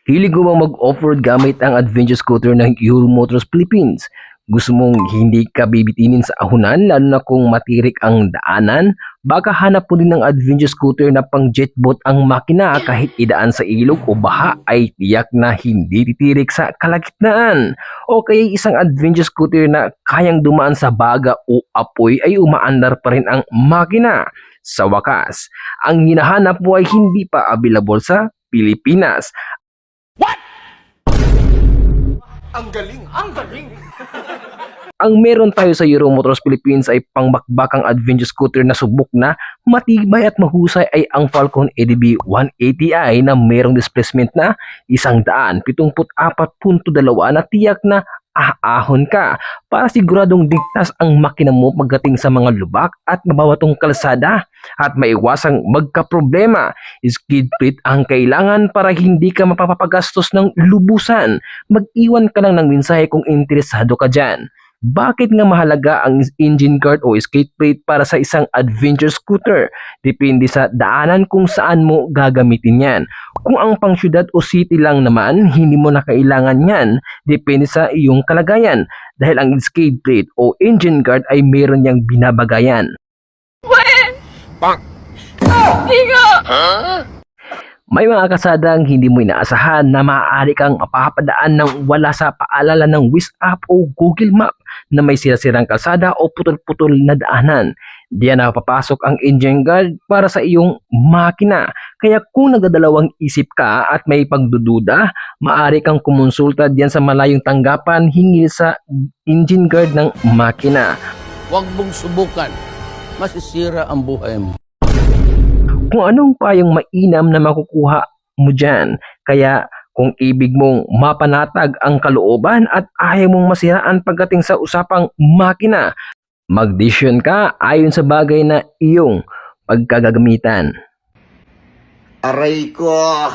Hilig mo bang mag-off-road gamit ang adventure scooter ng Euro Motors Philippines? Gusto mong hindi ka bibitinin sa ahunan lalo na kung matirik ang daanan? Baka hanap mo din ng adventure scooter na pang jetboat ang makina kahit idaan sa ilog o baha ay tiyak na hindi titirik sa kalagitnaan. O kaya isang adventure scooter na kayang dumaan sa baga o apoy ay umaandar pa rin ang makina. Sa wakas, ang hinahanap mo ay hindi pa available sa Pilipinas. Ang galing! Ang galing! Ang meron tayo sa Euro Motors Philippines ay pangbakbakang adventure scooter na subok na, matibay at mahusay ay ang Falcon EDB 180i na merong displacement na 174.2 na tiyak na aahon ka para siguradong ligtas ang makina mo pagdating sa mga lubak at mabawatong kalsada at maiwasang magkaproblema. Skid plate ang kailangan para hindi ka mapapagastos ng lubusan. Mag-iwan ka lang ng mensahe kung interesado ka dyan. Bakit nga mahalaga ang engine guard o skid plate para sa isang adventure scooter? Depende sa daanan kung saan mo gagamitin yan. Kung ang pang syudad o city lang naman, hindi mo na kailangan yan. Depende sa iyong kalagayan. Dahil ang skid plate o engine guard ay meron niyang binabagayan. Bang! May mga kasadang hindi mo inaasahan na maaari kang mapapadaan ng wala sa paalala ng Waze app o Google Map na may sirang kalsada o putol-putol na daanan. Diyan na papasok ang engine guard para sa iyong makina. Kaya kung nagdadalawang isip ka at may pagdududa, maaari kang kumonsulta diyan sa malayong tanggapan hinggil sa engine guard ng makina. Huwag mong subukan. Masisira ang buhay mo. Kung anong payong mainam na makukuha mo dyan. Kaya kung ibig mong mapanatag ang kalooban at ayaw mong masiraan pagdating sa usapang makina, mag-decision ka ayon sa bagay na iyong pagkagagamitan. Aray ko!